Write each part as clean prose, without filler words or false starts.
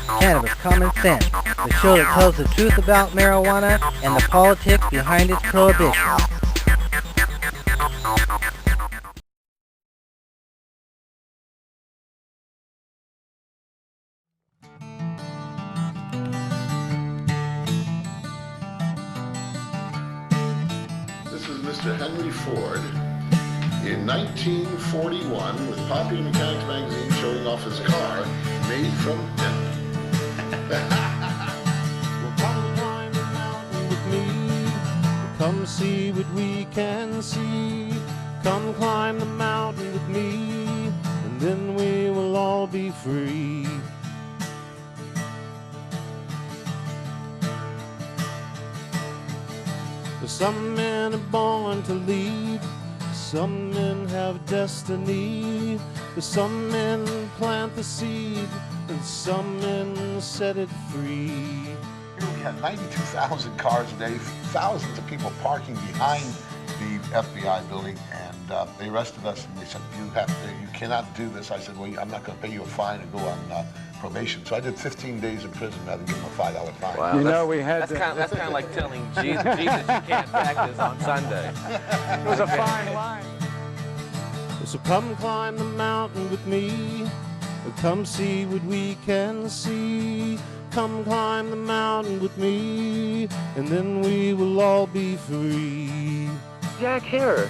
Cannabis Common Sense, the show that tells the truth about marijuana and the politics behind its prohibition. This is Mr. Henry Ford in 1941 with Popular Mechanics magazine showing off his car made from hemp. Well, come climb the mountain with me. Come see what we can see. Come climb the mountain with me, and then we will all be free. Some men are born to lead, some men have destiny. Some men plant the seed, and some men set it free. We had 92,000 cars a day, thousands of people parking behind the FBI building, and they arrested us and they said, you cannot do this. I said, well, I'm not going to pay you a fine and go on probation. So I did 15 days in prison rather than give them a $5 fine. Wow, You know, we had that's kind of like telling Jesus you can't practice on Sunday. it was a fine line. So come climb the mountain with me. Come see what we can see. Come climb the mountain with me, and then we will all be free. Jack here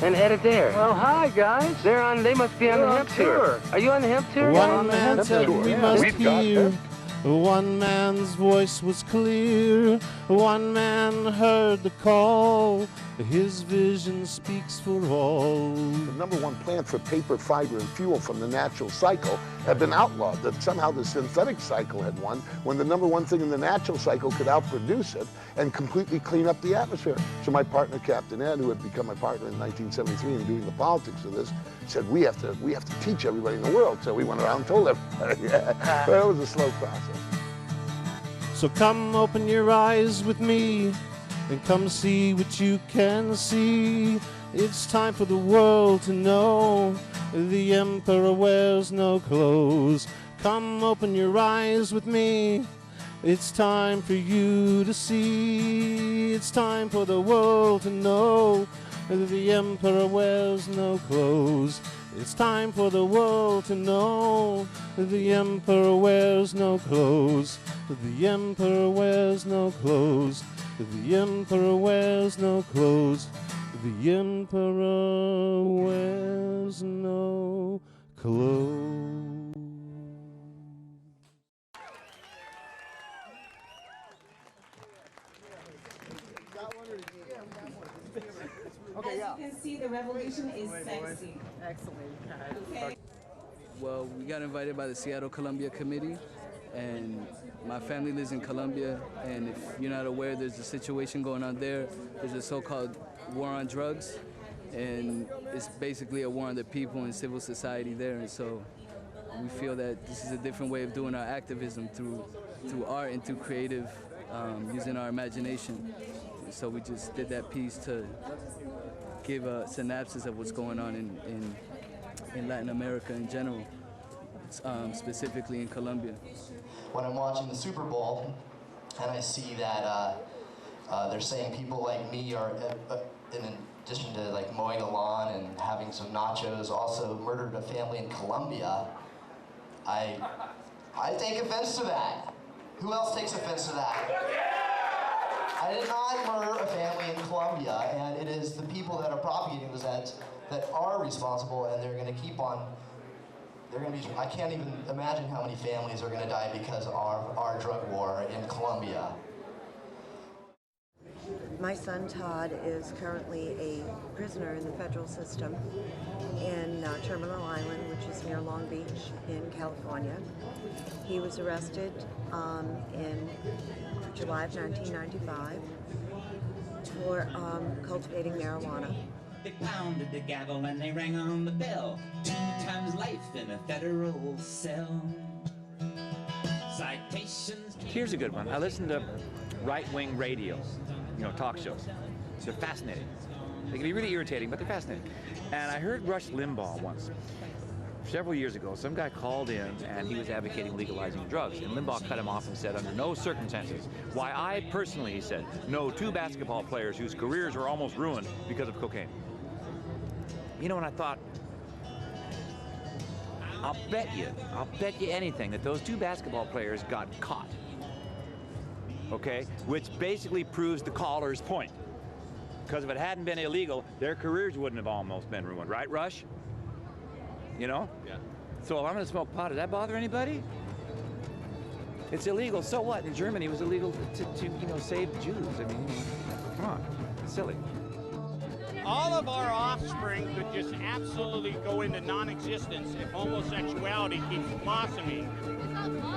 and Ed Adair. Well, hi, guys. They must be on the hemp tour. Are you on the hemp tour? One man said we must hear. One man's voice was clear. One man heard the call. His vision speaks for all. The number one plant for paper, fiber, and fuel from the natural cycle had been outlawed. That somehow the synthetic cycle had won, when the number one thing in the natural cycle could outproduce it and completely clean up the atmosphere. So my partner, Captain Ed, who had become my partner in 1973 and doing the politics of this, said we have to teach everybody in the world. So we went around and told everybody. Yeah. But it was a slow process. So come open your eyes with me and come see what you can see. It's time for the world to know the emperor wears no clothes. Come open your eyes with me. It's time for you to see. It's time for the world to know the emperor wears no clothes. It's time for the world to know the emperor wears no clothes. The emperor wears no clothes. The emperor wears no clothes. The emperor wears no clothes. As you can see, the revolution is sexy. Excellent. Okay. Well, we got invited by the Seattle Columbia Committee, and my family lives in Colombia, and if you're not aware, there's a situation going on there. There's a so-called war on drugs, and it's basically a war on the people and civil society there, and so we feel that this is a different way of doing our activism through art and through creative, using our imagination. So we just did that piece to give a synopsis of what's going on in Latin America in general, specifically in Colombia. When I'm watching the Super Bowl and I see that they're saying people like me are, in addition to like mowing the lawn and having some nachos, also murdered a family in Colombia, I take offense to that. Who else takes offense to that? I did not murder a family in Colombia, and it is the people that are propagating this that are responsible, and they're going to keep on. They're going to be. I can't even imagine how many families are going to die because of our drug war in Colombia. My son Todd is currently a prisoner in the federal system in Terminal Island, which is near Long Beach in California. He was arrested in July of 1995 for cultivating marijuana. They pounded the gavel and they rang on the bell. 2 times life in a federal cell. Citations. Here's a good one. I listen to right-wing radio, talk shows. They're fascinating. They can be really irritating, but they're fascinating. And I heard Rush Limbaugh once several years ago, some guy called in and he was advocating legalizing drugs, and Limbaugh cut him off and said, under no circumstances, why I personally, he said, know 2 basketball players whose careers were almost ruined because of cocaine. You know, and I thought, I'll bet you anything that those 2 basketball players got caught. Okay, which basically proves the caller's point. Because if it hadn't been illegal, their careers wouldn't have almost been ruined, right, Rush? You know? Yeah. So if I'm gonna smoke pot, does that bother anybody? It's illegal, so what? In Germany, it was illegal to you know, save Jews. I mean, come on, it's silly. All of our offspring could just absolutely go into non-existence if homosexuality keeps blossoming,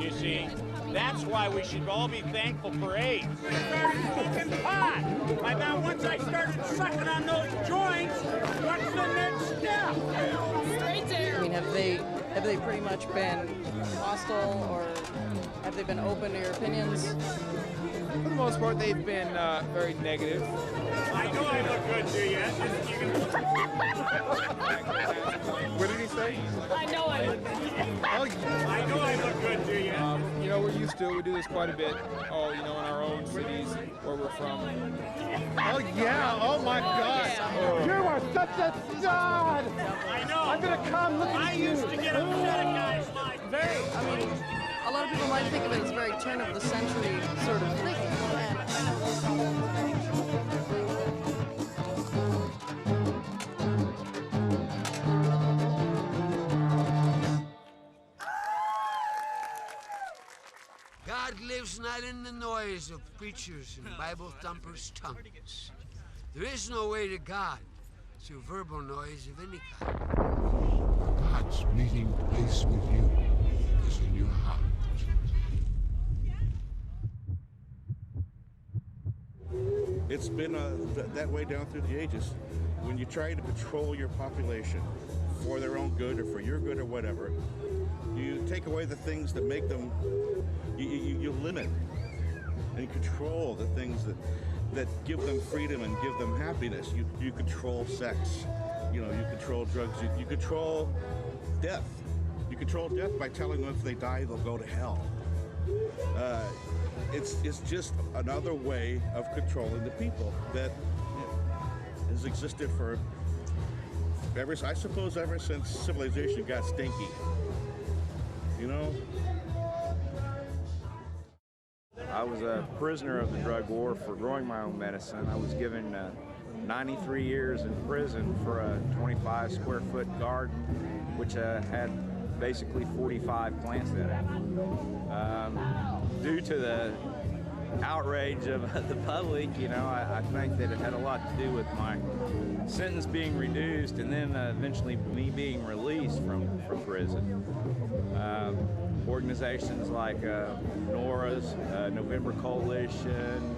you see. That's why we should all be thankful for AIDS. I started smoking pot, and now once I started sucking on those joints, what's the next step? Straight there. I mean, have they pretty much been hostile, or have they been open to your opinions? For the most part, they've been very negative. I know I look good to you. What did he say? I know I look good. I know I look good to you. You know, we're used to it. We do this quite a bit. Oh, you know, in our own cities where we're from. Oh, yeah. Oh, my God. Yeah. You are such a stud. I know. I'm going to come. Look I at you. used to get upset at guys like Very, I mean, a lot of people might think of it as very turn of the century sort of thing. God lives not in the noise of preachers and Bible thumpers' tongues. There is no way to God through verbal noise of any kind. God's meeting place with you is in your heart. It's been that way down through the ages. When you try to control your population for their own good or for your good or whatever, you take away the things that make them, you limit and control the things that give them freedom and give them happiness. You control sex, you know, you control drugs, you control death. You control death by telling them if they die, they'll go to hell. It's just another way of controlling the people that has existed for ever since civilization got stinky. You know? I was a prisoner of the drug war for growing my own medicine. I was given 93 years in prison for a 25 square foot garden, which had basically 45 plants in it. Due to the outrage of the public, you know, I think that it had a lot to do with my sentence being reduced and then eventually me being released from prison. Organizations like NORA's, November Coalition,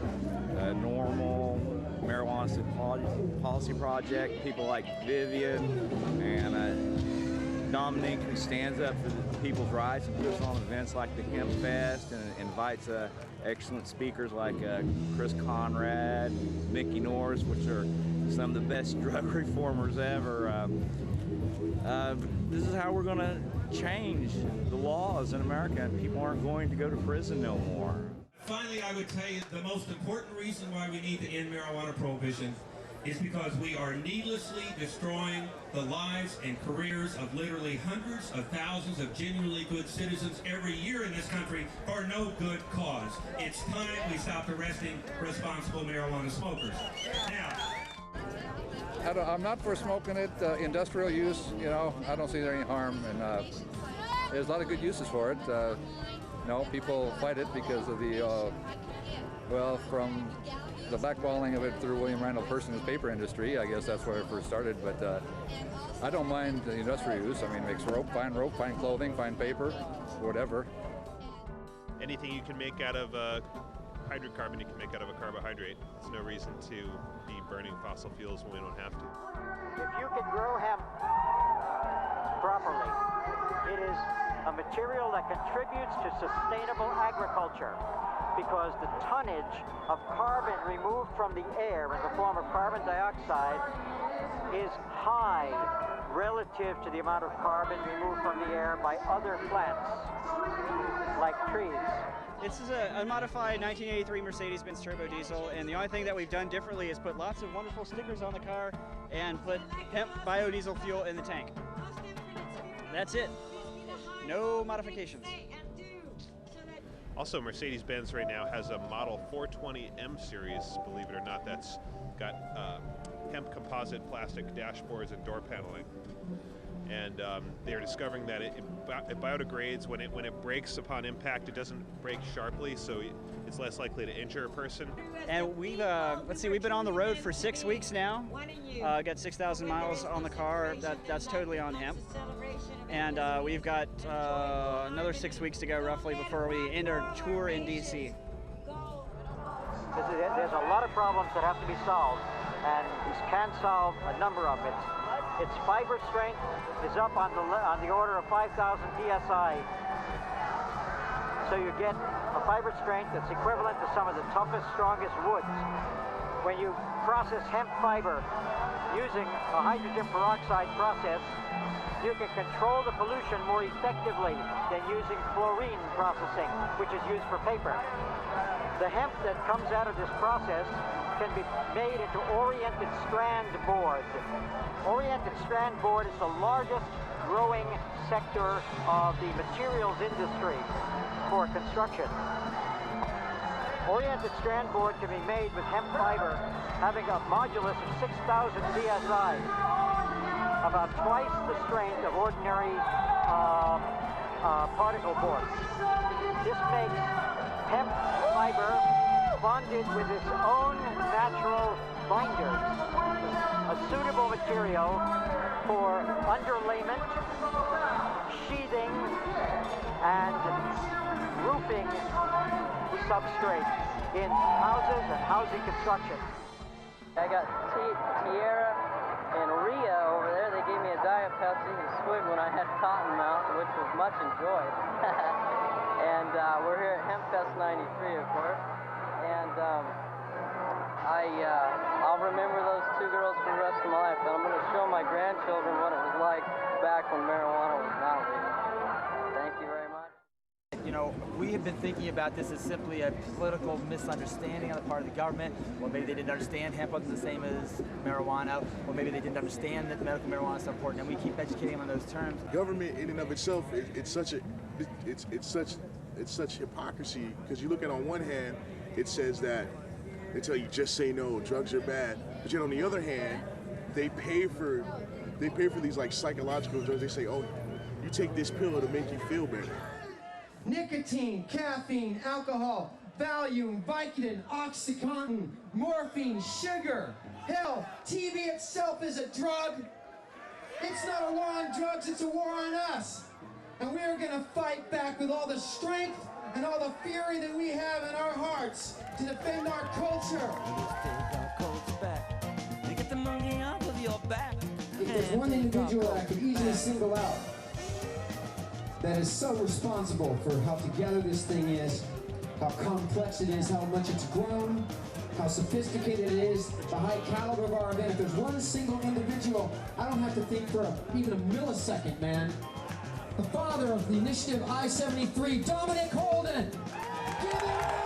NORMAL, Marijuana Policy Project, people like Vivian and Dominique, who stands up for the people's rights and puts on events like the Hemp Fest and invites excellent speakers like Chris Conrad, Mickey Norris, which are some of the best drug reformers ever. This is how we're going to change the laws in America, and people aren't going to go to prison no more. Finally, I would tell you the most important reason why we need to end marijuana prohibition is because we are needlessly destroying the lives and careers of literally hundreds of thousands of genuinely good citizens every year in this country for no good cause. It's time we stopped arresting responsible marijuana smokers. Now, I'm not for smoking it. Industrial use, you know, I don't see there any harm, and there's a lot of good uses for it. You know, people fight it because of the, well, from the blackballing of it through William Randall Person's paper industry. I guess that's where it first started, but I don't mind the industrial use. I mean, it makes rope, fine clothing, fine paper, whatever. Anything you can make out of hydrocarbon, you can make out of a carbohydrate. There's no reason to be burning fossil fuels when we don't have to. If you can grow hemp properly, it is a material that contributes to sustainable agriculture, because the tonnage of carbon removed from the air in the form of carbon dioxide is high relative to the amount of carbon removed from the air by other plants, like trees. This is a unmodified 1983 Mercedes-Benz turbo diesel, and the only thing that we've done differently is put lots of wonderful stickers on the car and put hemp biodiesel fuel in the tank. That's it. No modifications. Also, Mercedes-Benz right now has a Model 420 M Series, believe it or not, that's got hemp composite plastic dashboards and door paneling. And they're discovering that it biodegrades when it breaks upon impact. It doesn't break sharply, so it's less likely to injure a person. And we've we've been on the road for 6 weeks now. Got 6,000 miles on the car. That's totally on hemp. And we've got another 6 weeks to go roughly before we end our tour in DC. There's a lot of problems that have to be solved, and we can solve a number of it. Its fiber strength is up on the order of 5,000 psi. So you get a fiber strength that's equivalent to some of the toughest, strongest woods. When you process hemp fiber using a hydrogen peroxide process, you can control the pollution more effectively than using chlorine processing, which is used for paper. The hemp that comes out of this process can be made into oriented strand board. Oriented strand board is the largest growing sector of the materials industry for construction. Oriented strand board can be made with hemp fiber having a modulus of 6,000 psi, about twice the strength of ordinary particle board. This makes hemp fiber bonded with its own natural binders, a suitable material for underlayment, sheathing, and roofing substrate in houses and housing construction. I got Tierra and Ria over there. They gave me a Diet Pepsi and swig when I had cotton mouth, which was much enjoyed. And we're here at HempFest 93, of course. And I'll remember those two girls for the rest of my life. And I'm going to show my grandchildren what it was like back when marijuana was not legal. Thank you very much. You know, we have been thinking about this as simply a political misunderstanding on the part of the government. Or maybe they didn't understand hemp wasn't the same as marijuana. Or maybe they didn't understand that medical marijuana is so important. And we keep educating them on those terms. Government in and of itself, it's such hypocrisy, because you look at, on one hand, it says that they tell you just say no, drugs are bad, but yet on the other hand, they pay for these like psychological drugs. They say, oh, you take this pill, it'll make you feel better. Nicotine, caffeine, alcohol, Valium, Vicodin, OxyContin, morphine, sugar. Hell, TV itself is a drug. It's not a war on drugs, it's a war on us. And we are going to fight back with all the strength and all the fury that we have in our hearts to defend our culture. If there's one individual I could easily single out that is so responsible for how together this thing is, how complex it is, how much it's grown, how sophisticated it is, the high caliber of our event. If there's one single individual, I don't have to think for even a millisecond, man. The father of the initiative I-73, Dominic Holden. Give it up!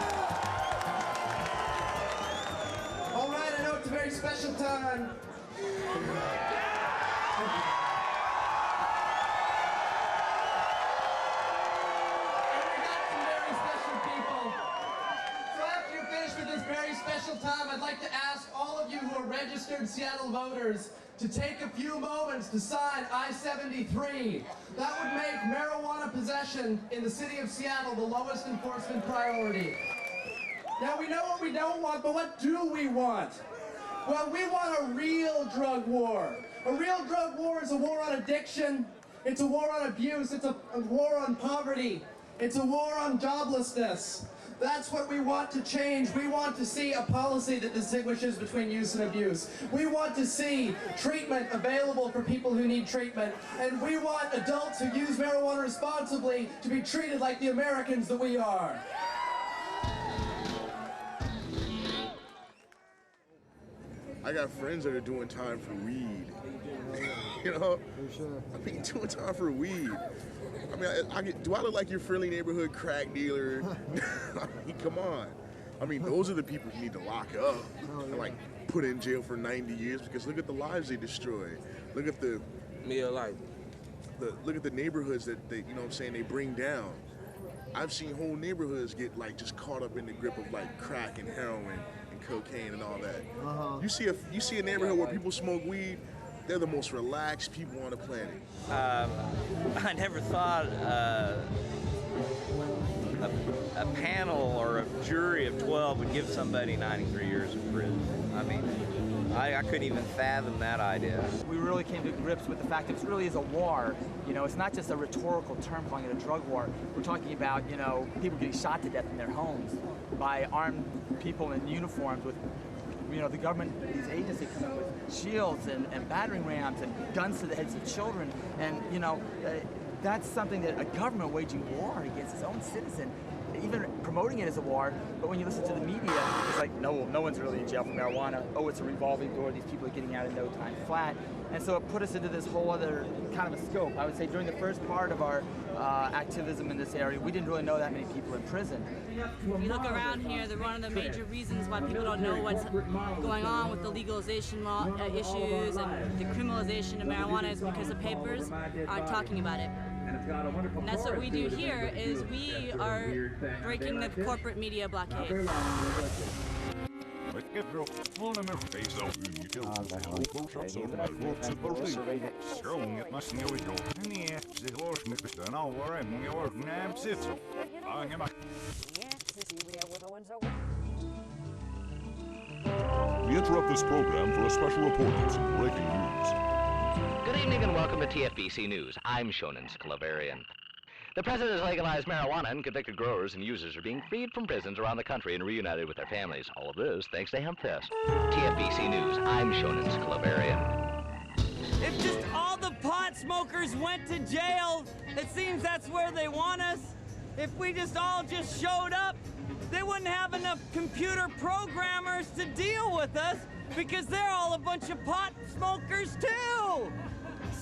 All right, I know it's a very special time. I'd like to ask all of you who are registered Seattle voters to take a few moments to sign I-73. That would make marijuana possession in the city of Seattle the lowest enforcement priority. Now we know what we don't want, but what do we want? Well, we want a real drug war. A real drug war is a war on addiction, it's a war on abuse, it's a war on poverty, it's a war on joblessness. That's what we want to change. We want to see a policy that distinguishes between use and abuse. We want to see treatment available for people who need treatment. And we want adults who use marijuana responsibly to be treated like the Americans that we are. I got friends that are doing time for weed. You know? For sure. I mean, doing time for weed. I mean, do I look like your friendly neighborhood crack dealer? I mean, come on. I mean, those are the people you need to lock up and like put in jail for 90 years because look at the lives they destroy. Look at the look at the neighborhoods that they, you know what I'm saying, they bring down. I've seen whole neighborhoods get like just caught up in the grip of like crack and heroin and cocaine and all that. You see a neighborhood where people smoke weed, they're the most relaxed people on the planet. I never thought a panel or a jury of 12 would give somebody 93 years in prison. I mean, I couldn't even fathom that idea. We really came to grips with the fact that it really is a war. You know, it's not just a rhetorical term calling it a drug war. We're talking about, you know, people getting shot to death in their homes by armed people in uniforms with, you know, the government, these agencies come in with shields and battering rams and guns to the heads of children. And, you know, that's something that a government waging war against its own citizen, even promoting it as a war, but when you listen to the media, it's like, no one's really in jail for marijuana. Oh, it's a revolving door. These people are getting out in no time flat. And so it put us into this whole other kind of a scope. I would say during the first part of our activism in this area, we didn't really know that many people in prison. If you look around here, one of the major reasons why people don't know what's going on with the legalization issues and the criminalization of marijuana is because the papers aren't talking about it. And that's what we do here, is we are breaking the corporate media blockade. We interrupt this program for a special report on some breaking news. Good evening and welcome to TFBC News. I'm Shonen Sklavarian. The president has legalized marijuana and convicted growers and users are being freed from prisons around the country and reunited with their families. All of this thanks to HempFest. TFBC News, I'm Shonen Sklavarian. If just all the pot smokers went to jail, it seems that's where they want us. If we just all just showed up, they wouldn't have enough computer programmers to deal with us because they're all a bunch of pot smokers too.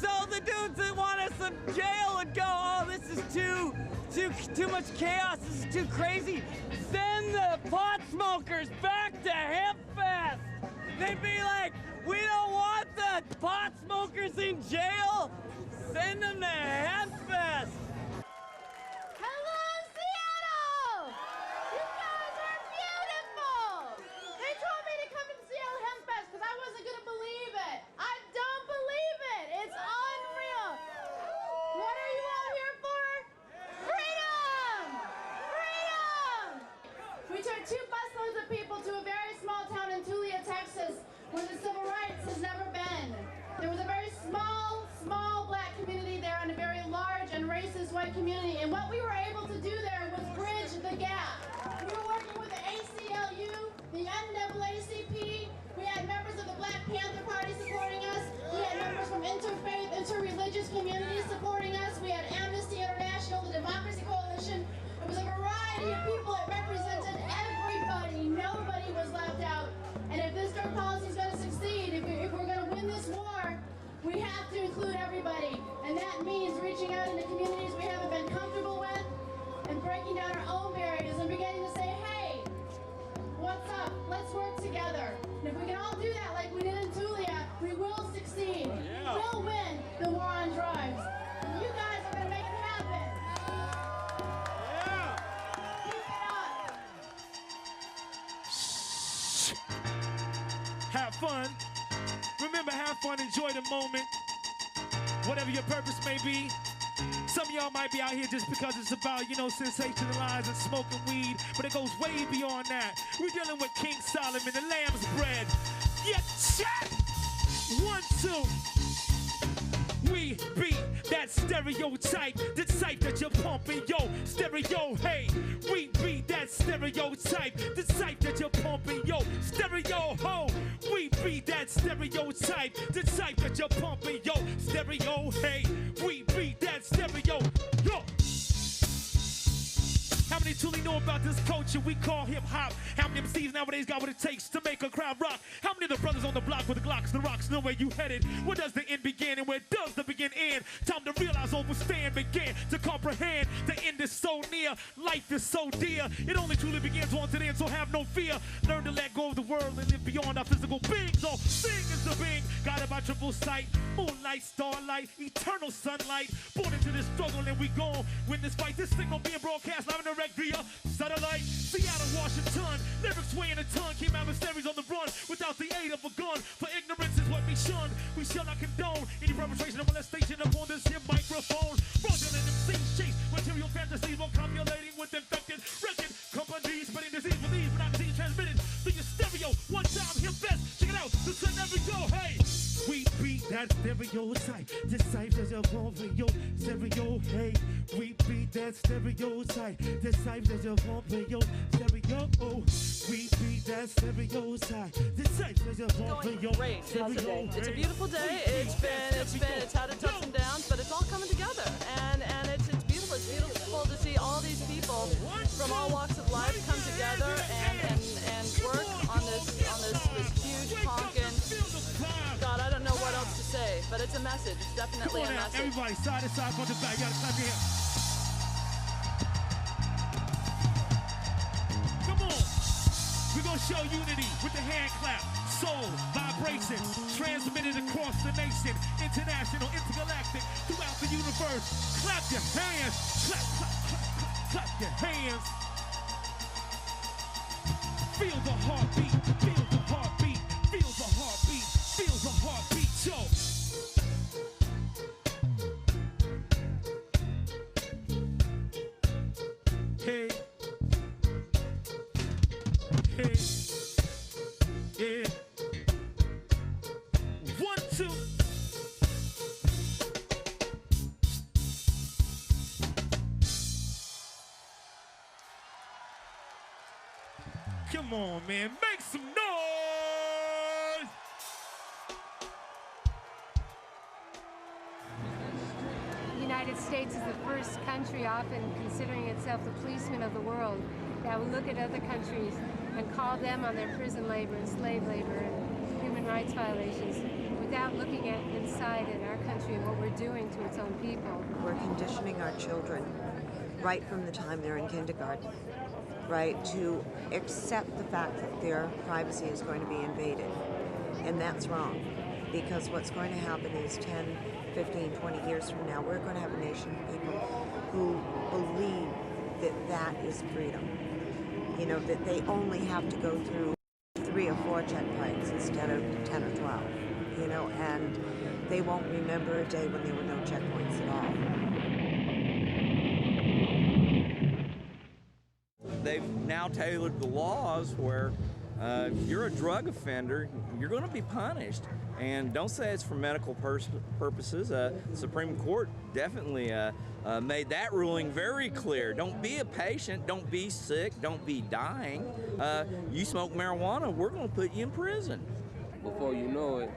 So the dudes that want us in jail would go, oh, this is too much chaos, this is too crazy. Send the pot smokers back to HempFest. They'd be like, we don't want the pot smokers in jail. Send them to HempFest. Hello, Seattle! You guys are beautiful! They told me to come to Seattle HempFest because I wasn't going to believe it. I don't believe it. It's unreal. What are you all here for? Freedom! Freedom! We took 2 busloads of people to a very small town in Tulia, Texas, where the civil rights has never been. There was a very small black community there and a very large and racist white community. And what we were able to do there was bridge the gap. We were working with the ACLU, the NAACP. We had members of the Black Panther Party supporting us. We had members from interfaith, interreligious communities supporting us. We had Amnesty International, the Democracy Coalition. It was a variety of people that represented everybody. Nobody was left out. And if this drug policy is going to succeed, if we're going to win this war, we have to include everybody. And that means reaching out into communities we haven't been comfortable with and breaking down our own barriers and beginning to say, hey, what's up? Let's work together. And if we can all do that like we did in Tulia, we will succeed. We will win the war on drugs. And you guys are going to make it happen. Keep it up. Have fun. Remember, have fun, enjoy the moment. Whatever your purpose may be. Some of y'all might be out here just because it's about, you know, sensationalizing, smoking weed, but it goes way beyond that. We're dealing with King Solomon, the lamb's bread. Yeah, shit! 1, 2. We beat that stereotype, the type that you're pumping, yo, stereo, hey. We beat that stereotype, the type that you're pumping, yo, stereo, ho. We beat that stereotype, the type that you're pumping, yo, stereo, hey. We beat that stereo, yo. How many truly know about this culture we call hip-hop? How many MCs nowadays got what it takes to make a crowd rock? How many of the brothers on the block with the Glocks, the rocks, know where you headed? Where does the end begin and where does the begin end? Time to realize, overstand, begin to comprehend. The end is so near, life is so dear. It only truly begins once it ends, so have no fear. Learn to let go of the world and live beyond our physical beings. So sing is the being, guided by triple sight, moonlight, starlight, eternal sunlight. Born into this struggle and we gon' win this fight. This signal being broadcast live and direct via satellite. Seattle, Washington, lyrics weighing a ton. Keep adversaries on the run without the aid of a gun. For ignorance is what we shun. We shall not condone any perpetration of molestation upon this here microphone. Fraudulent MCs chase material fantasies while copulating with infected record companies, spreading disease with ease, but not disease transmitted through your stereo. One time, hear best. Check it out. This is every go. Hey, we beat that stereotype. Deciphers your radio stereo. Hey, we beat that stereotype. Deciphers your radio stereo. We beat that stereotype. Deciphers your radio stereo. It's a beautiful day. It's had its ups and downs, but it's all coming together, and it's beautiful. It's beautiful to see all these people from all walks of life come together and work on this huge honkin'. God, I don't know what else to say, but it's a message. It's definitely a message. Everybody, side to side, front to back. You gotta clap your hands. Come on. We're gonna show unity with the hand clap. Soul, vibration, transmitted across the nation, international, intergalactic, throughout the universe. Clap your hands. Clap, clap, clap, clap, clap your hands. Feel the heartbeat, feel the heartbeat, feel the heartbeat, feel the heartbeat, yo. Hey, hey, yeah. 1, 2. Come on, man, make some noise! The United States is the first country, often considering itself the policeman of the world, that will look at other countries and call them on their prison labor and slave labor and human rights violations without looking at inside in our country and what we're doing to its own people. We're conditioning our children right from the time they're in kindergarten, right, to accept the fact that their privacy is going to be invaded. And that's wrong, because what's going to happen is 10, 15, 20 years from now, we're going to have a nation of people who believe that that is freedom. You know, that they only have to go through 3 or 4 checkpoints instead of 10 or 12, you know, and they won't remember a day when there were no checkpoints at all. They've now tailored the laws where if you're a drug offender, you're going to be punished. And don't say it's for medical purposes. The Supreme Court definitely made that ruling very clear. Don't be a patient, don't be sick, don't be dying. You smoke marijuana, we're going to put you in prison. Before you know it,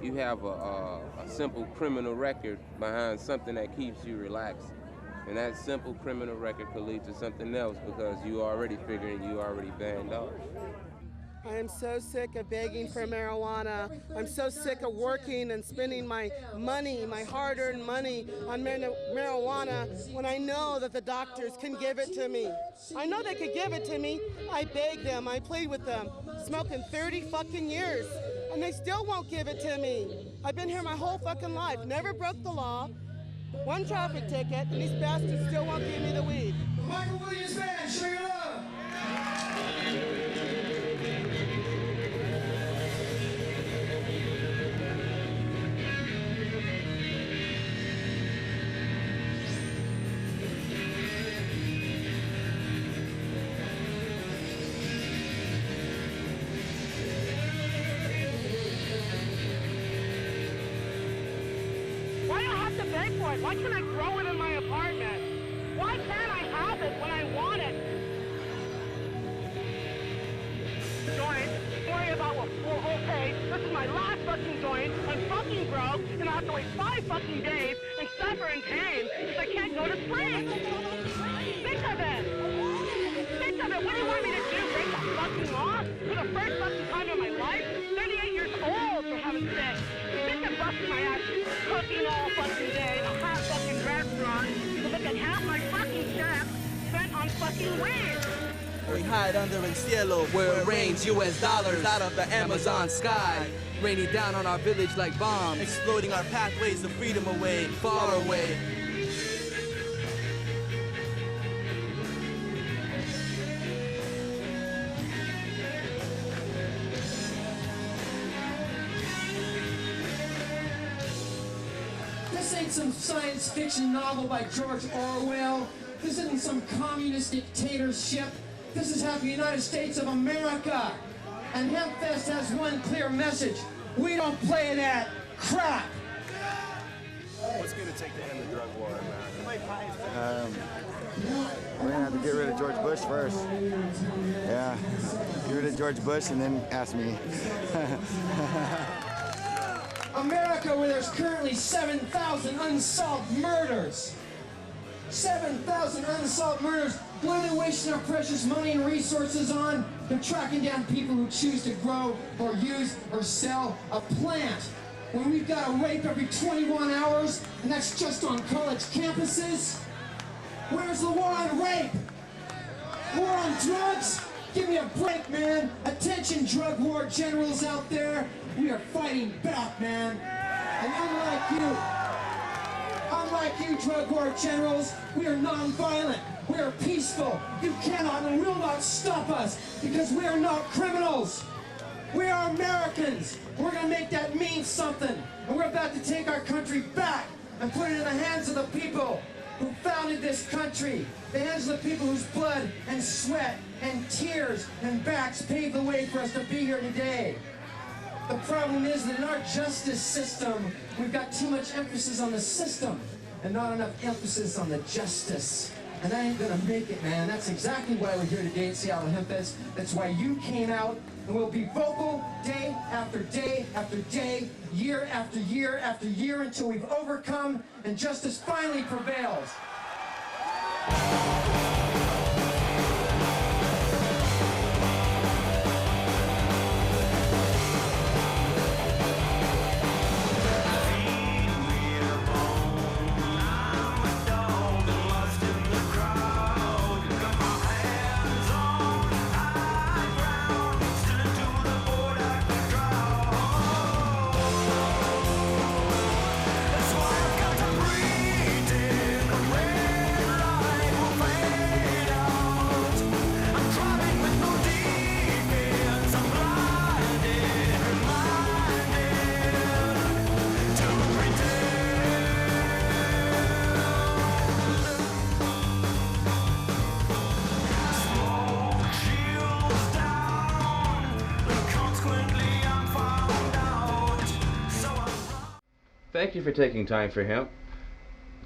you have a simple criminal record behind something that keeps you relaxed. And that simple criminal record could lead to something else because you already figuring you already banned off. I am so sick of begging for marijuana. I'm so sick of working and spending my money, my hard-earned money on marijuana when I know that the doctors can give it to me. I know they could give it to me. I begged them, I plead with them, smoking 30 fucking years, and they still won't give it to me. I've been here my whole fucking life, never broke the law, 1 traffic ticket, and these bastards still won't give me the weed. Michael Williams Band, show your love! Why can't I grow it in my apartment? Why can't I have it when I want it? Joint, worry about what, well, okay, this is my last fucking joint, I'm fucking broke, and I have to wait 5 fucking days and suffer in pain because I can't go to sleep. Think of it! right under el cielo, where it rains US dollars out of the Amazon sky. Raining down on our village like bombs, exploding our pathways of freedom away, far away. This ain't some science fiction novel by George Orwell. This isn't some communist dictatorship. This is half the United States of America. And HempFest has one clear message. We don't play that crap. What's going to take to end the drug war in America? We're going to have to get rid of George Bush first. Yeah, get rid of George Bush and then ask me. America, where there's currently 7,000 unsolved murders. 7,000 unsolved murders. What are they wasting our precious money and resources on? They're tracking down people who choose to grow or use or sell a plant. When we've got a rape every 21 hours, and that's just on college campuses. Where's the war on rape? War on drugs? Give me a break, man. Attention, drug war generals out there. We are fighting back, man. And unlike you drug war generals, we are non-violent. We are peaceful. You cannot and will not stop us because we are not criminals. We are Americans. We're going to make that mean something. And we're about to take our country back and put it in the hands of the people who founded this country. The hands of the people whose blood and sweat and tears and backs paved the way for us to be here today. The problem is that in our justice system, we've got too much emphasis on the system and not enough emphasis on the justice. And that ain't gonna make it, man. That's exactly why we're here today at Seattle HempFest. That's why you came out, and we'll be vocal day after day after day, year after year after year until we've overcome and justice finally prevails. Thank you for taking time for hemp.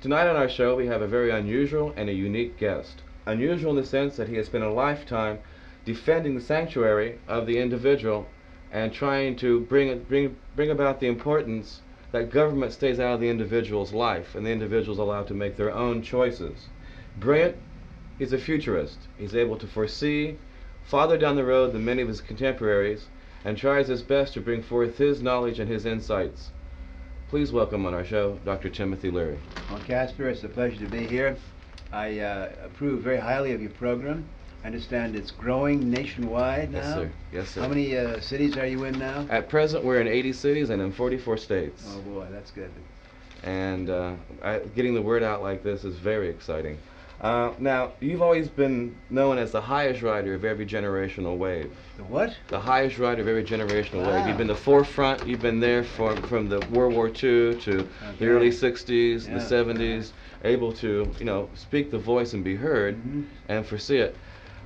Tonight on our show we have a very unusual and a unique guest. Unusual in the sense that he has spent a lifetime defending the sanctuary of the individual and trying to bring about the importance that government stays out of the individual's life and the individual's allowed to make their own choices. Brilliant, he's a futurist. He's able to foresee farther down the road than many of his contemporaries and tries his best to bring forth his knowledge and his insights. Please welcome on our show, Dr. Timothy Leary. Well, Casper, it's a pleasure to be here. I approve very highly of your program. I understand it's growing nationwide now. Yes, sir. Yes, sir. How many cities are you in now? At present, we're in 80 cities and in 44 states. Oh, boy, that's good. And getting the word out like this is very exciting. Now, you've always been known as the highest rider of every generational wave. The what? The highest rider of every generational wave. You've been the forefront. You've been there from the World War II to the early 60s, the 70s, able to, speak the voice and be heard and foresee it.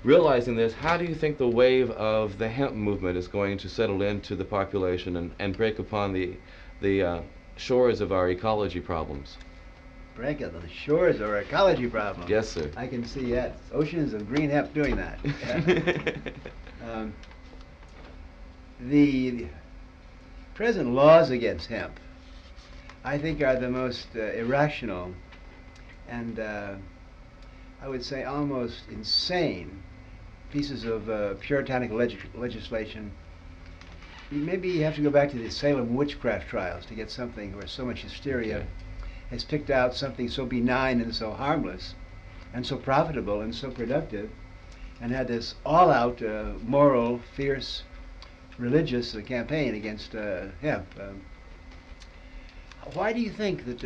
Realizing this, how do you think the wave of the hemp movement is going to settle into the population and break upon the shores of our ecology problems? Break on the shores of our ecology problem. Yes, sir. I can see that. Oceans of green hemp doing that. The present laws against hemp, I think, are the most irrational and I would say almost insane pieces of puritanical legislation. Maybe you have to go back to the Salem witchcraft trials to get something where so much hysteria has picked out something so benign and so harmless and so profitable and so productive and had this all-out moral, fierce, religious campaign against hemp. Why do you think that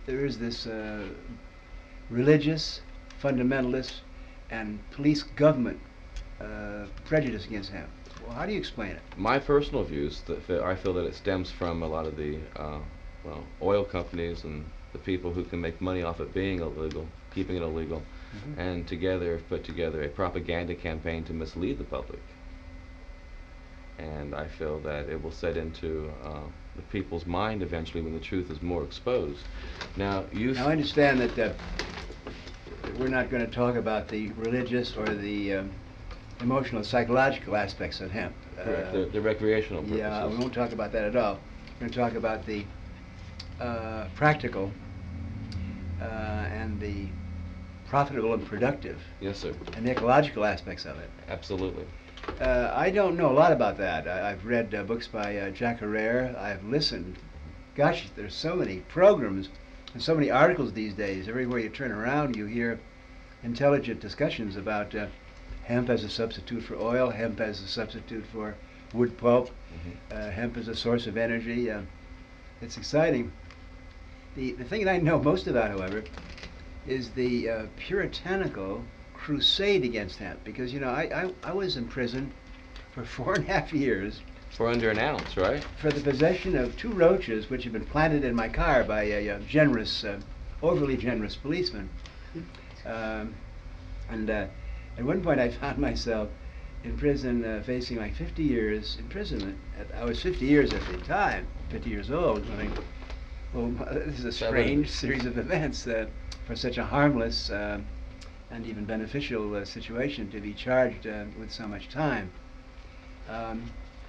there is this religious, fundamentalist, and police government prejudice against hemp? Well, how do you explain it? My personal views, I feel that it stems from a lot of the oil companies and the people who can make money off it being illegal, keeping it illegal, and together put together a propaganda campaign to mislead the public. And I feel that it will set into the people's mind eventually when the truth is more exposed. Now, I understand that we're not going to talk about the religious or the emotional, psychological aspects of hemp. Correct, the recreational purposes. Yeah, we won't talk about that at all. We're going to talk about the practical and the profitable and productive. Yes, sir. And the ecological aspects of it. Absolutely. I don't know a lot about that. I've read books by Jack Herrera. I've listened. Gosh, there's so many programs and so many articles these days. Everywhere you turn around, you hear intelligent discussions about hemp as a substitute for oil, hemp as a substitute for wood pulp, hemp as a source of energy. It's exciting. The thing that I know most about, however, is the puritanical crusade against hemp, because I was in prison for 4.5 years for under an ounce, right? For the possession of 2 roaches which had been planted in my car by a generous, overly generous policeman. And at one point I found myself in prison facing like 50 years imprisonment. I was 50 years at the time, 50 years old, going, well, this is a strange series of events for such a harmless and even beneficial situation to be charged with so much time.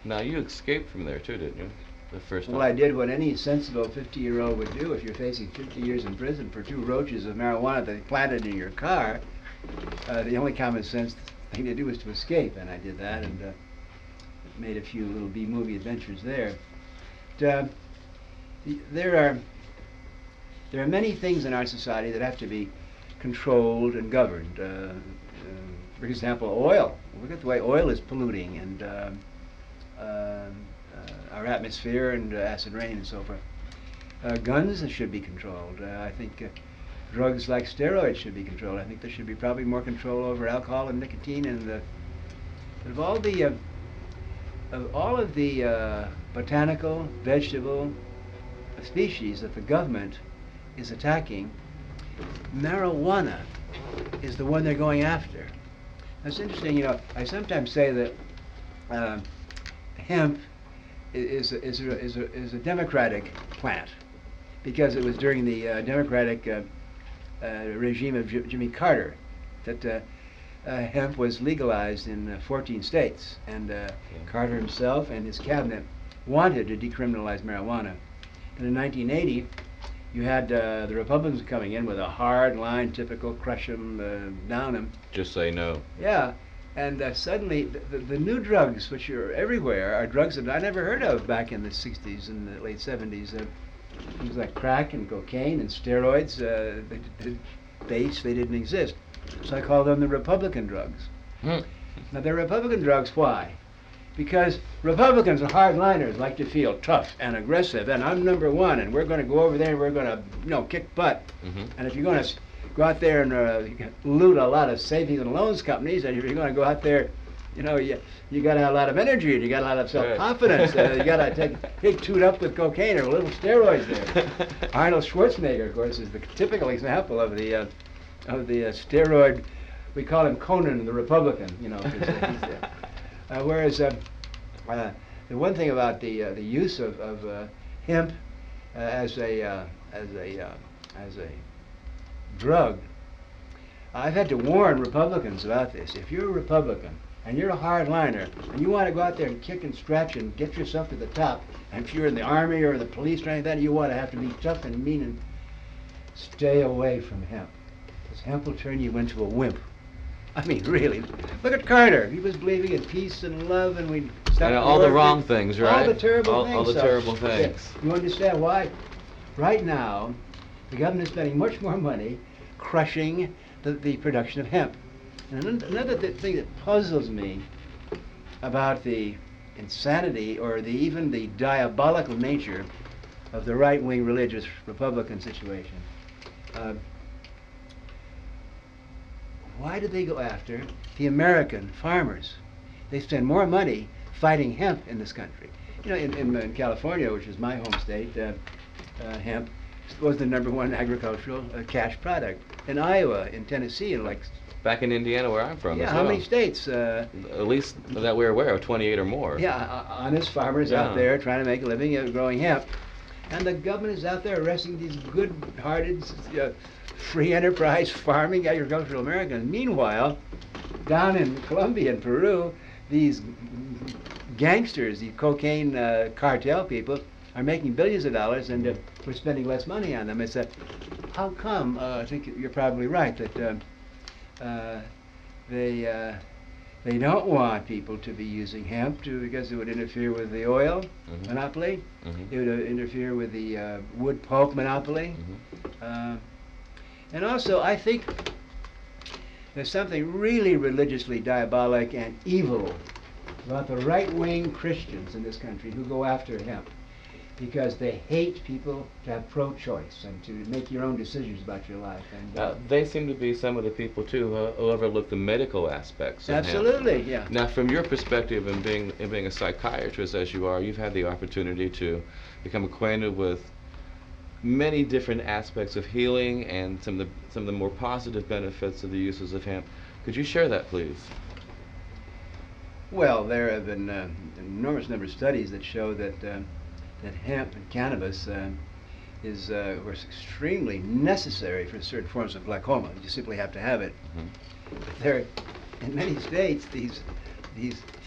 Now, you escaped from there too, didn't you? The first time. Well, I did what any sensible 50-year-old would do if you're facing 50 years in prison for 2 roaches of marijuana that they planted in your car. The only common sense thing to do was to escape, and I did that, and made a few little B-movie adventures there. But, there are many things in our society that have to be controlled and governed. For example, oil. Look at the way oil is polluting and our atmosphere and acid rain and so forth. Guns should be controlled. I think drugs like steroids should be controlled. I think there should be probably more control over alcohol and nicotine. And of all of the botanical, vegetable species that the government is attacking, marijuana is the one they're going after. That's interesting. I sometimes say that hemp is a democratic plant, because it was during the democratic regime of Jimmy Carter that hemp was legalized in 14 states, and Carter himself and his cabinet wanted to decriminalize marijuana. And in 1980, you had the Republicans coming in with a hard line, typical crush them, down them. Just say no. Yeah, and suddenly the new drugs, which are everywhere, are drugs that I never heard of back in the 60s and the late 70s. Things like crack and cocaine and steroids, they didn't exist. So I call them the Republican drugs. Now they're Republican drugs, why? Because Republicans are hardliners, like to feel tough and aggressive, and I'm number one, and we're going to go over there and we're going to, kick butt. And if you're going to go out there and loot a lot of savings and loans companies, and if you're going to go out there, you got to have a lot of energy, and you got a lot of self-confidence. You got to take toot up with cocaine or a little steroids there. Arnold Schwarzenegger, of course, is the typical example of the steroid. We call him Conan the Republican, whereas the one thing about the use of hemp as a drug, I've had to warn Republicans about this. If you're a Republican and you're a hardliner and you want to go out there and kick and stretch and get yourself to the top, and if you're in the army or the police or anything, you want to have to be tough and mean, and stay away from hemp, because hemp will turn you into a wimp. I mean, really. Look at Carter. He was believing in peace and love, and we stopped all the wrong things, right? All the terrible things. All the terrible things. You understand why? Right now, the government is spending much more money crushing the production of hemp. And another thing that puzzles me about the insanity or even the diabolical nature of the right-wing religious Republican situation. Why do they go after the American farmers? They spend more money fighting hemp in this country. You know, in California, which is my home state, hemp was the #1 agricultural cash product. In Iowa, in Tennessee, and like back in Indiana, where I'm from. Yeah, as how well. many states? At least that we're aware of, 28 or more. Yeah, honest farmers out there trying to make a living growing hemp. And the government is out there arresting these good-hearted, free enterprise farming agricultural Americans. Meanwhile, down in Colombia and Peru, these gangsters, these cocaine cartel people, are making billions of dollars, and we're spending less money on them. It's how come? I think you're probably right that they don't want people to be using hemp because it would interfere with the oil monopoly. It would interfere with the wood pulp monopoly. And also, I think there's something really religiously diabolic and evil about the right-wing Christians in this country who go after hemp because they hate people to have pro-choice and to make your own decisions about your life. And they seem to be some of the people, too, who overlook the medical aspects of absolutely, hemp. yeah. Now, from your perspective and being a psychiatrist as you are, you've had the opportunity to become acquainted with many different aspects of healing and some of the more positive benefits of the uses of hemp. Could you share that, please? Well, there have been an enormous number of studies that show that that hemp and cannabis was extremely necessary for certain forms of glaucoma. You simply have to have it. But there, in many states, these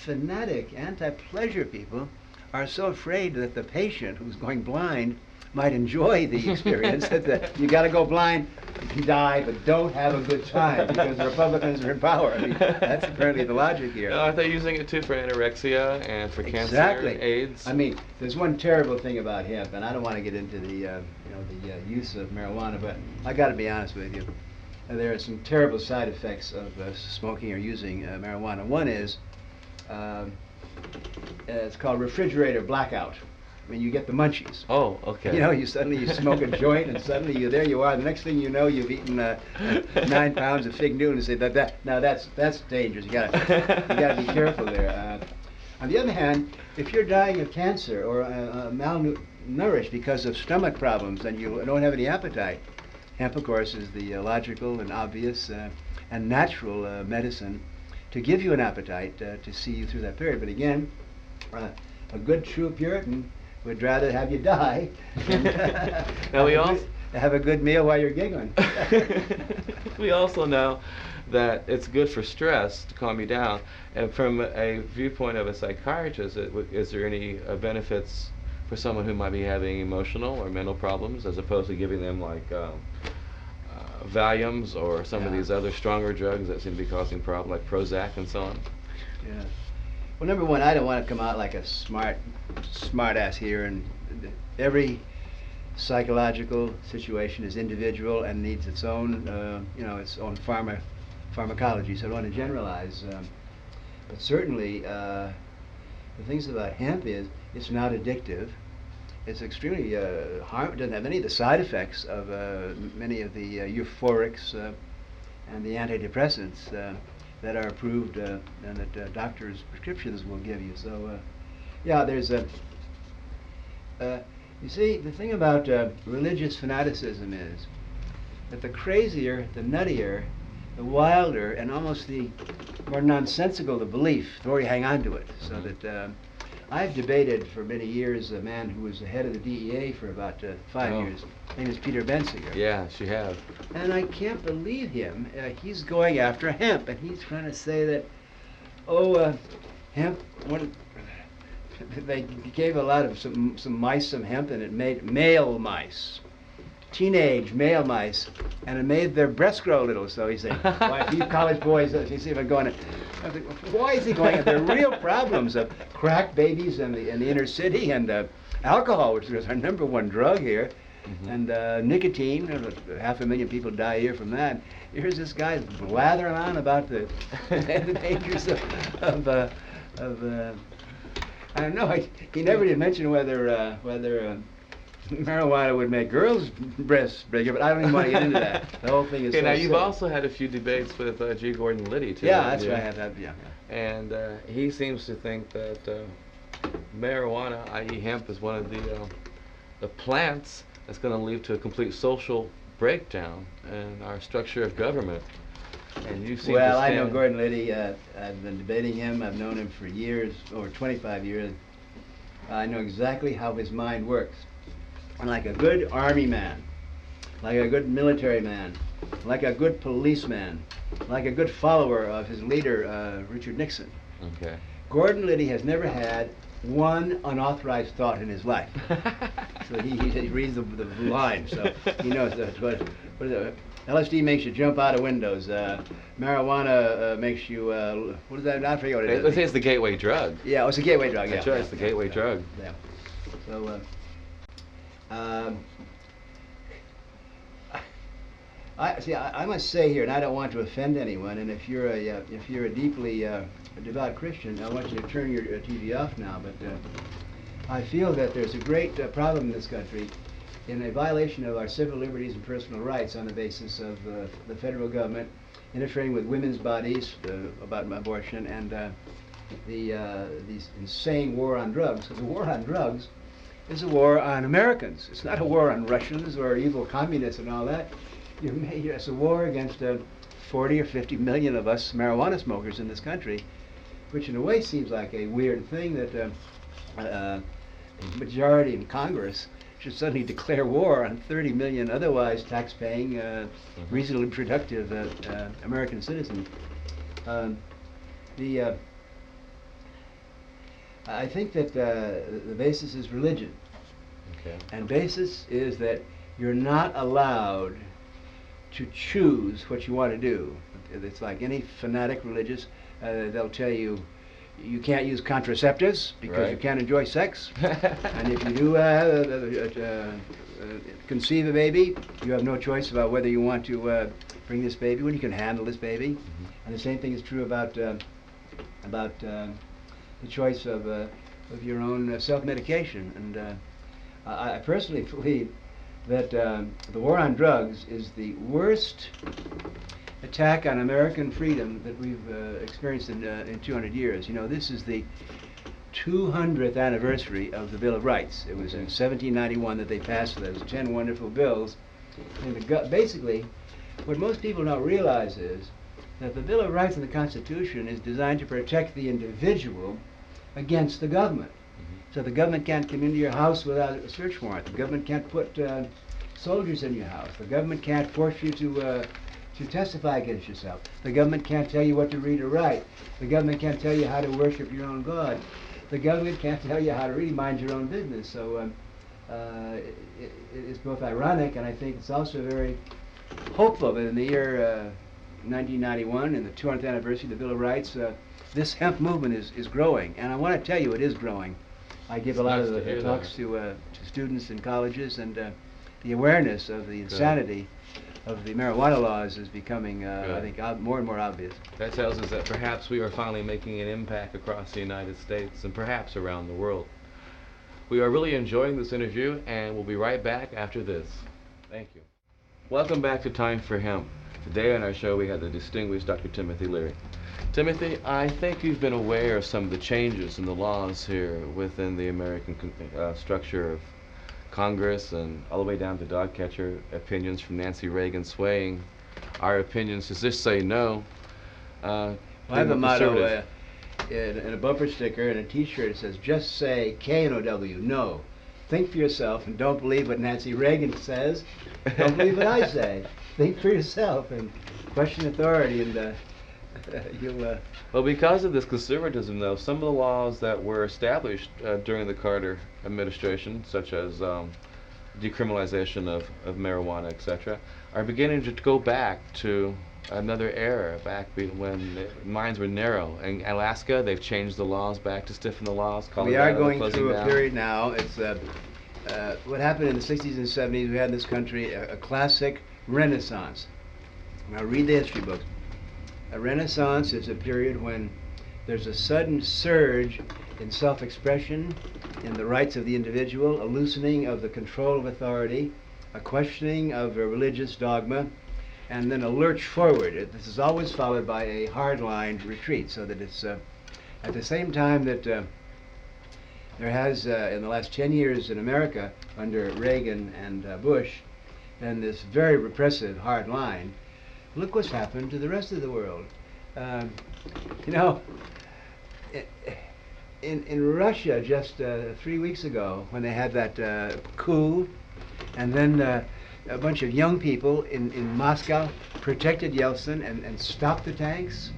fanatic anti-pleasure people are so afraid that the patient who's going blind might enjoy the experience that you got to go blind, you can die, but don't have a good time because the Republicans are in power. I mean, that's apparently the logic here. Aren't they using it too for anorexia and for cancer, AIDS? I mean, there's one terrible thing about hemp, and I don't want to get into the use of marijuana, but I got to be honest with you. There are some terrible side effects of smoking or using marijuana. One is it's called refrigerator blackout. I mean, you get the munchies. Oh, okay. You know, you smoke a joint, and suddenly there you are. The next thing you know, you've eaten 9 pounds of fig Newton. And say now that's dangerous. You gotta be careful there. On the other hand, if you're dying of cancer or malnourished because of stomach problems and you don't have any appetite, hemp, of course, is the logical and obvious and natural medicine to give you an appetite to see you through that period. But again, a good true Puritan would rather have you die than have a good meal while you're giggling. We also know that it's good for stress to calm you down. And from a viewpoint of a psychiatrist, is there any benefits for someone who might be having emotional or mental problems as opposed to giving them like Valiums or some of these other stronger drugs that seem to be causing problems like Prozac and so on? Yeah. Well, number one, I don't want to come out like a smart ass here, and every psychological situation is individual and needs its own, its own pharmacology. So I don't want to generalize, but certainly the things about hemp is it's not addictive. It's extremely it doesn't have any of the side effects of many of the euphorics and the antidepressants that are approved and that doctors' prescriptions will give you. So, yeah, there's a. You see, the thing about religious fanaticism is that the crazier, the nuttier, the wilder, and almost the more nonsensical the belief, the more you hang on to it. So that I've debated for many years a man who was the head of the DEA for about 5 years. His name is Peter Bensinger. Yes, you have. And I can't believe him. He's going after hemp, and he's trying to say that, hemp. They gave a lot of some mice some hemp, and it made male mice, teenage male mice, and it made their breasts grow a little. So he said, "Why, if you college boys, you see if I'm going." I think, why is he going? There are real problems of crack babies in the inner city and alcohol, which is our #1 drug here. And nicotine, 500,000 people die a year from that. Here's this guy blathering on about the dangers of I don't know. He never did mention whether marijuana would make girls' breasts bigger, but I don't even want to get into that. The whole thing is. Okay, so now you've silly. also had a few debates with G. Gordon Liddy too. Yeah, haven't that's you? what I have. Yeah. And he seems to think that marijuana, i.e., hemp, is one of the plants that's going to lead to a complete social breakdown in our structure of government. And you seem Well, to I stand. know Gordon Liddy. I've been debating him. I've known him for years, over 25 years. I know exactly how his mind works. And like a good army man, like a good military man, like a good policeman, like a good follower of his leader, Richard Nixon. Okay. Gordon Liddy has never had one unauthorized thought in his life. So he reads the line, so he knows that. What is it? LSD makes you jump out of windows. Marijuana makes you, what is that? I forget what it is. Let's say it's the gateway drug. Yeah, oh, it's a gateway drug, yeah. That's right, it's the gateway drug. Yeah. So, I must say here, and I don't want to offend anyone, and if you're a deeply devout Christian, I want you to turn your TV off now, but I feel that there's a great problem in this country in a violation of our civil liberties and personal rights on the basis of the federal government interfering with women's bodies about abortion and these insane war on drugs. Because the war on drugs is a war on Americans. It's not a war on Russians or evil communists and all that. It's a war against 40 or 50 million of us marijuana smokers in this country, which in a way seems like a weird thing that the majority in Congress should suddenly declare war on 30 million otherwise tax-paying, reasonably productive American citizens. I think that the basis is religion. Okay. And basis is that you're not allowed to choose what you want to do. It's like any fanatic religious, they'll tell you you can't use contraceptives because you can't enjoy sex. And if you do conceive a baby, you have no choice about whether you want to bring this baby when you can handle this baby. And the same thing is true about the choice of your own self-medication. And I personally believe that the war on drugs is the worst attack on American freedom that we've experienced in 200 years. You know, this is the 200th anniversary of the Bill of Rights. It was in 1791 that they passed those 10 wonderful bills. And basically, what most people don't realize is that the Bill of Rights and the Constitution is designed to protect the individual against the government. So the government can't come into your house without a search warrant. The government can't put soldiers in your house. The government can't force you to testify against yourself. The government can't tell you what to read or write. The government can't tell you how to worship your own God. The government can't tell you how to really mind your own business. So it's both ironic, and I think it's also very hopeful that in the year 1991, in the 200th anniversary of the Bill of Rights, this hemp movement is growing. And I want to tell you it is growing. I give a lot of the talks to students in colleges, and the awareness of the insanity of the marijuana laws is becoming, I think, more and more obvious. That tells us that perhaps we are finally making an impact across the United States and perhaps around the world. We are really enjoying this interview, and we'll be right back after this. Thank you. Welcome back to Time for Hemp. Today on our show we have the distinguished Dr. Timothy Leary. Timothy, I think you've been aware of some of the changes in the laws here within the American structure of Congress, and all the way down to dog catcher opinions from Nancy Reagan swaying our opinions to just say no. I have a motto in a bumper sticker and a t-shirt. It says, just say K-N-O-W, no. Think for yourself and don't believe what Nancy Reagan says. Don't believe what I say. Think for yourself and question authority, and you'll... Well, because of this conservatism, though, some of the laws that were established during the Carter administration, such as decriminalization of marijuana, etc., are beginning to go back to another era, back when the minds were narrow. In Alaska, they've changed the laws back to stiffen the laws. We are going through a period now. It's what happened in the 60s and 70s, we had in this country a classic renaissance. Now read the history books. A renaissance is a period when there's a sudden surge in self-expression, in the rights of the individual, a loosening of the control of authority, a questioning of a religious dogma, and then a lurch forward. This is always followed by a hardline retreat, so that it's at the same time that there has, in the last 10 years in America, under Reagan and Bush, been this very repressive hard line. Look what's happened to the rest of the world. You know, in Russia just 3 weeks ago, when they had that coup, and then a bunch of young people in Moscow protected Yeltsin and stopped the tanks.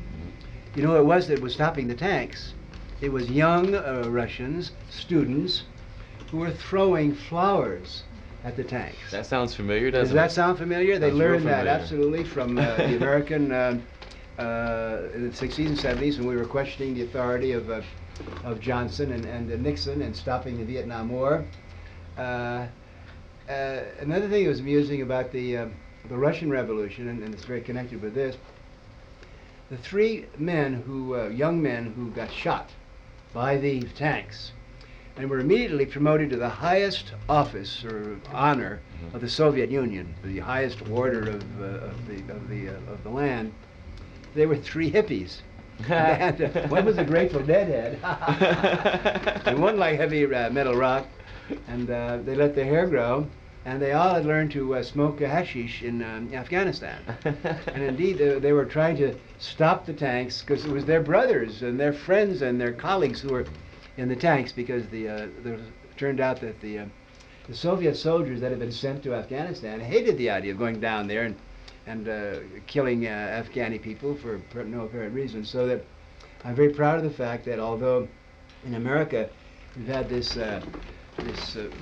You know what it was that was stopping the tanks? It was young Russians, students, who were throwing flowers at the tanks. That sounds familiar, doesn't it? Does that sound familiar? They Sounds real learned that familiar. absolutely from the American in the 60s and 70s when we were questioning the authority of Johnson and Nixon and stopping the Vietnam War. Another thing that was amusing about the Russian Revolution, and it's very connected with this, the three men young men who got shot by the tanks and were immediately promoted to the highest office or honor of the Soviet Union, the highest order of the land. They were three hippies. And, one was a Grateful Dead head, and one like heavy metal rock, and they let their hair grow, and they all had learned to smoke hashish in Afghanistan. And indeed, they were trying to stop the tanks because it was their brothers and their friends and their colleagues who were in the tanks, because it turned out that the Soviet soldiers that had been sent to Afghanistan hated the idea of going down there and killing Afghani people for no apparent reason. So that I'm very proud of the fact that although in America we've had this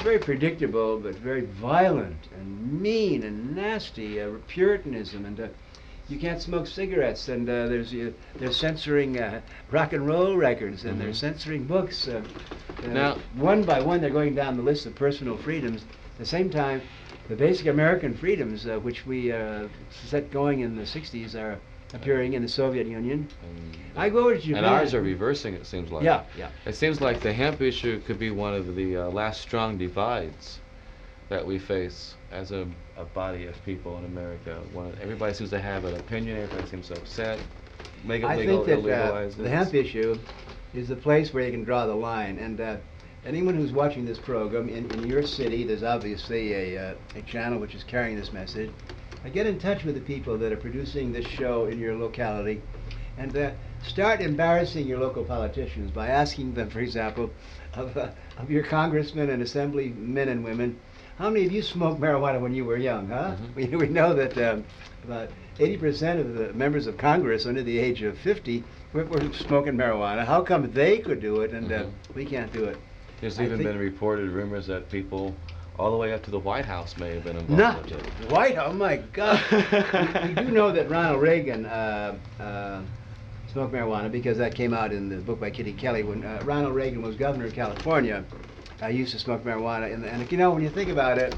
very predictable but very violent and mean and nasty Puritanism, and you can't smoke cigarettes, and they're censoring rock and roll records, and they're censoring books. Now, one by one, they're going down the list of personal freedoms. At the same time, the basic American freedoms, which we set going in the 60s, are appearing in the Soviet Union. I go over to Japan. And ours are reversing, it seems like. Yeah. It seems like the hemp issue could be one of the last strong divides that we face as a body of people in America. Everybody seems to have an opinion, everybody seems upset. Make it legal, I think that illegalize the hemp issue is the place where you can draw the line. And anyone who's watching this program, in your city, there's obviously a channel which is carrying this message. Get in touch with the people that are producing this show in your locality, and start embarrassing your local politicians by asking them, for example, of your congressmen and assemblymen and women, how many of you smoked marijuana when you were young, huh? We know that about 80% of the members of Congress under the age of 50 were smoking marijuana. How come they could do it and we can't do it? There's even been reported rumors that people all the way up to the White House may have been involved with it. The White House, oh my God. we do know that Ronald Reagan smoked marijuana, because that came out in the book by Kitty Kelly. When Ronald Reagan was governor of California, used to smoke marijuana. And you know, when you think about it,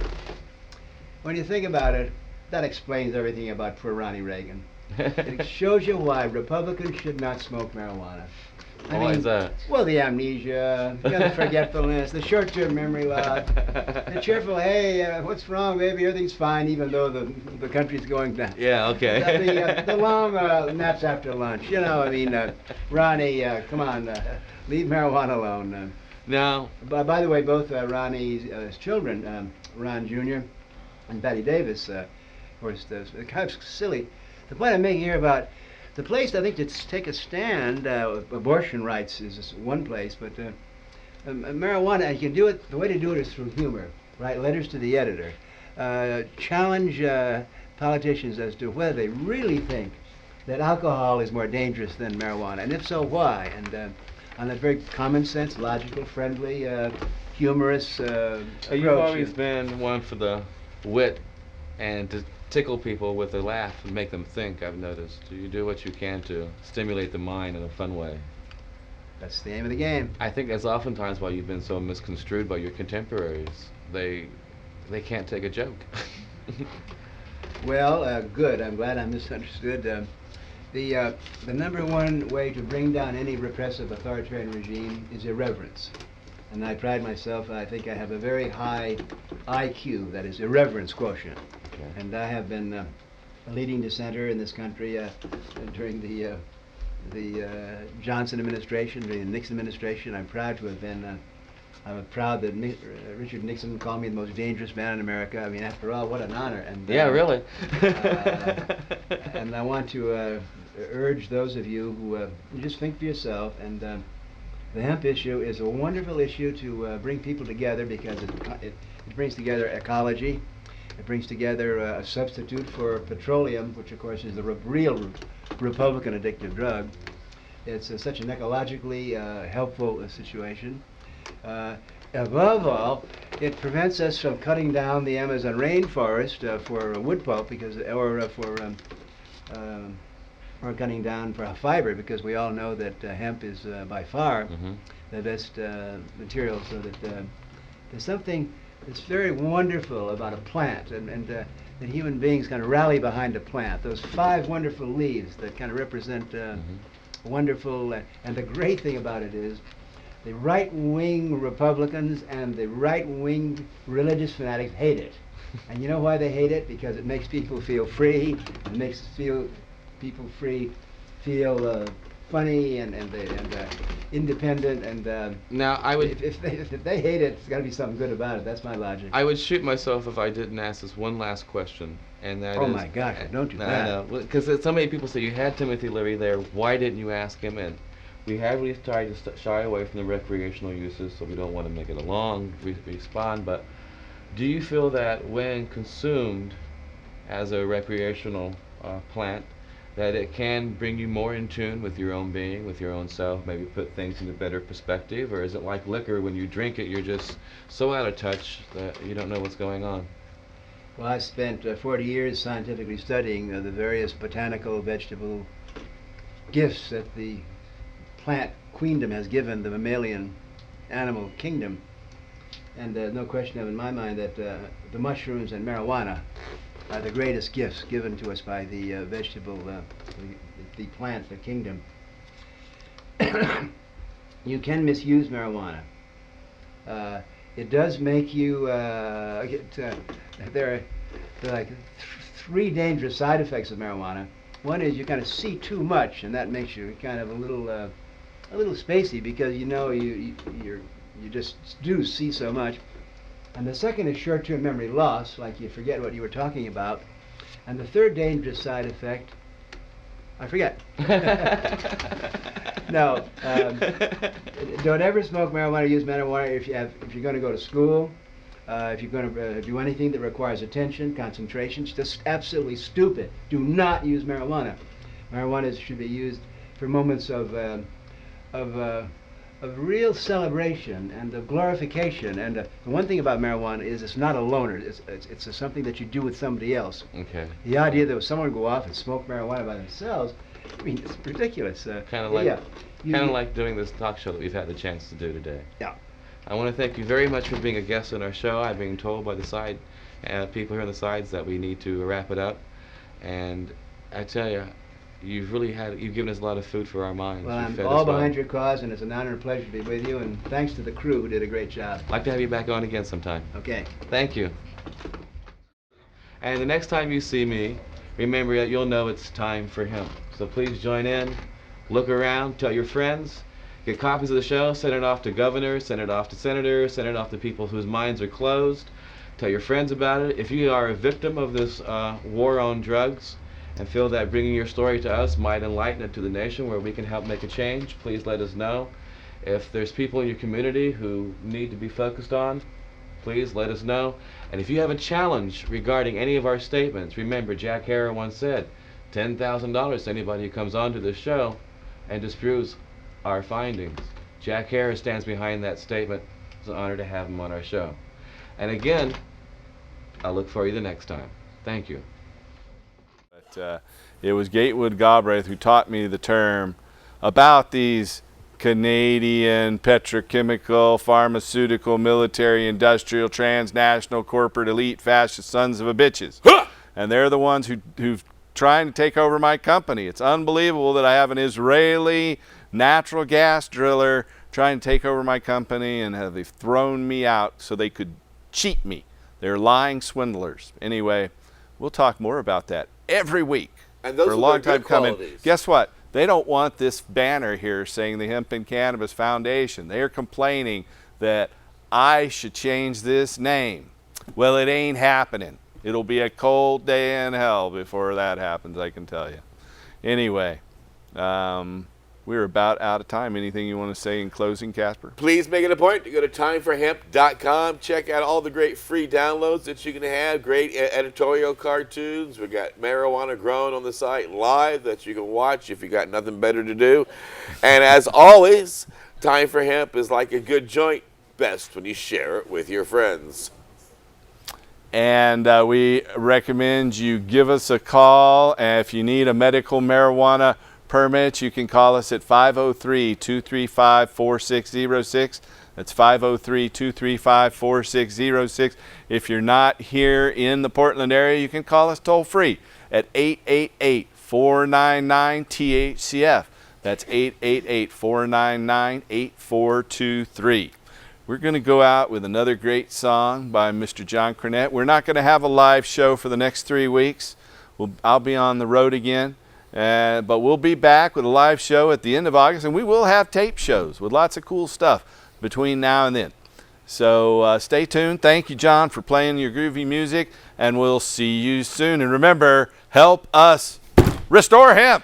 that explains everything about poor Ronnie Reagan. It shows you why Republicans should not smoke marijuana. Why is that? Well, the amnesia, the forgetfulness, the short-term memory loss, the cheerful, hey, what's wrong, baby? Everything's fine, even though the country's going down. Yeah, okay. The long naps after lunch. You know, I mean, Ronnie, come on, leave marijuana alone. Now, by the way, both Ronnie's children, Ron Jr. and Betty Davis, of course, kind of silly. The point I'm making here about the place, I think, to take a stand, abortion rights is one place, but marijuana, you can do it, the way to do it is through humor. Write letters to the editor. Challenge politicians as to whether they really think that alcohol is more dangerous than marijuana, and if so, why? And on that very common sense, logical, friendly, humorous approach. You've always been one for the wit and to tickle people with a laugh and make them think, I've noticed. You do what you can to stimulate the mind in a fun way. That's the aim of the game. I think that's oftentimes why you've been so misconstrued by your contemporaries. They can't take a joke. Well, good. I'm glad I'm misunderstood. The number one way to bring down any repressive authoritarian regime is irreverence. And I pride myself, I think I have a very high IQ, that is irreverence quotient. Okay. And I have been a leading dissenter in this country during the Johnson administration, during the Nixon administration. I'm proud to have been, I'm proud that Richard Nixon called me the most dangerous man in America. I mean, after all, what an honor. And yeah, really. And I want to urge those of you who just think for yourself. And the hemp issue is a wonderful issue to bring people together, because it brings together ecology. It brings together a substitute for petroleum, which of course is the real Republican addictive drug. It's such an ecologically helpful situation. Above all, it prevents us from cutting down the Amazon rainforest for wood pulp, or cutting down for fiber, because we all know that hemp is by far the best material. So that there's something that's very wonderful about a plant, and that human beings kind of rally behind a plant. Those 5 wonderful leaves that kind of represent wonderful, and the great thing about it is the right-wing Republicans and the right-wing religious fanatics hate it. And you know why they hate it? Because it makes people feel free. It makes people free feel funny and independent. And now I would, if they hate it, there's got to be something good about it. That's my logic. I would shoot myself if I didn't ask this one last question, and that oh is, my gosh, don't do that. I know, because so many people say you had Timothy Leary there. Why didn't you ask him? And we have really tried to shy away from the recreational uses, so we don't want to make it a long respond. But do you feel that when consumed as a recreational plant, that it can bring you more in tune with your own being, with your own self, maybe put things into better perspective? Or is it like liquor, when you drink it, you're just so out of touch that you don't know what's going on? Well, I spent 40 years scientifically studying the various botanical, vegetable gifts that the plant queendom has given the mammalian animal kingdom. And no question in my mind that the mushrooms and marijuana are the greatest gifts given to us by the vegetable, the plant, the kingdom. You can misuse marijuana. It does make you there are like 3 dangerous side effects of marijuana. One is you kind of see too much, and that makes you kind of a little spacey, because you know you just do see so much. And the second is short-term memory loss, like you forget what you were talking about. And the third dangerous side effect, I forget. No, don't ever smoke marijuana or use marijuana if you're going to go to school, if you're going to do anything that requires attention, concentration. It's just absolutely stupid. Do not use marijuana. Marijuana should be used for moments of real celebration and of glorification. And the one thing about marijuana is it's not a loner. It's something that you do with somebody else. Okay. The idea that someone go off and smoke marijuana by themselves, I mean, it's ridiculous. Kind of like doing this talk show that we've had the chance to do today. Yeah. I want to thank you very much for being a guest on our show. I'm being told by the side people here on the sides that we need to wrap it up. And I tell you, you've given us a lot of food for our minds. Well, I'm all behind your cause, and it's an honor and pleasure to be with you, and thanks to the crew who did a great job. I'd like to have you back on again sometime. Okay. Thank you. And the next time you see me, remember that you'll know it's time for hemp. So please join in, look around, tell your friends, get copies of the show, send it off to governors, send it off to senators, send it off to people whose minds are closed. Tell your friends about it. If you are a victim of this war on drugs, and feel that bringing your story to us might enlighten it to the nation where we can help make a change, please let us know. If there's people in your community who need to be focused on, please let us know. And if you have a challenge regarding any of our statements, remember Jack Herer once said, $10,000 to anybody who comes onto this show and disproves our findings. Jack Herer stands behind that statement. It's an honor to have him on our show. And again, I'll look for you the next time. Thank you. It was Gatewood Galbraith who taught me the term about these Canadian, petrochemical, pharmaceutical, military, industrial, transnational, corporate, elite, fascist sons of a bitches. And they're the ones who've trying to take over my company. It's unbelievable that I have an Israeli natural gas driller trying to take over my company, and they've thrown me out so they could cheat me. They're lying swindlers. Anyway, we'll talk more about that every week And those for a are long their time good coming. qualities. Guess what? They don't want this banner here saying the Hemp and Cannabis Foundation. They are complaining that I should change this name. Well, it ain't happening. It'll be a cold day in hell before that happens, I can tell you. Anyway, we're about out of time. Anything you want to say in closing, Casper? Please make it a point to go to timeforhemp.com. Check out all the great free downloads that you can have. Great editorial cartoons. We got marijuana grown on the site live that you can watch if you got nothing better to do. And as always, Time for Hemp is like a good joint, best when you share it with your friends. And we recommend you give us a call. And if you need a medical marijuana permit, you can call us at 503-235-4606. That's 503-235-4606. If you're not here in the Portland area, you can call us toll free at 888-499-THCF. That's 888-499-8423. We're going to go out with another great song by Mr. John Cornette. We're not going to have a live show for the next 3 weeks. I'll be on the road again. But we'll be back with a live show at the end of August, and we will have tape shows with lots of cool stuff between now and then. So stay tuned. Thank you, John, for playing your groovy music, and we'll see you soon. And remember, help us restore hemp.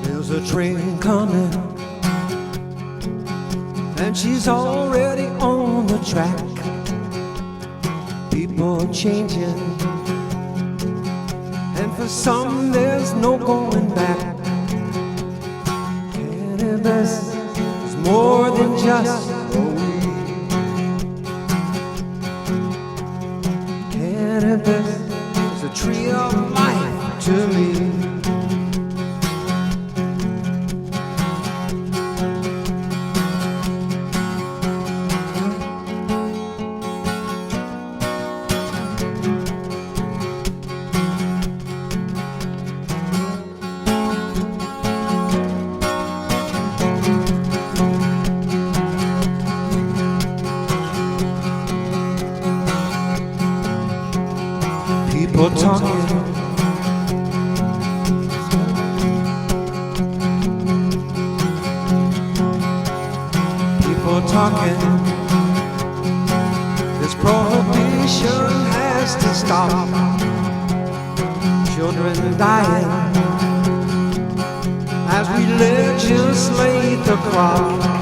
There's a train coming, and she's already on the track. People changing, and for some there's no going back. Cannabis is more than just a weed. Cannabis is a tree of life to me. People talking, people talking. This prohibition has to stop. Children dying as we legislate the crop.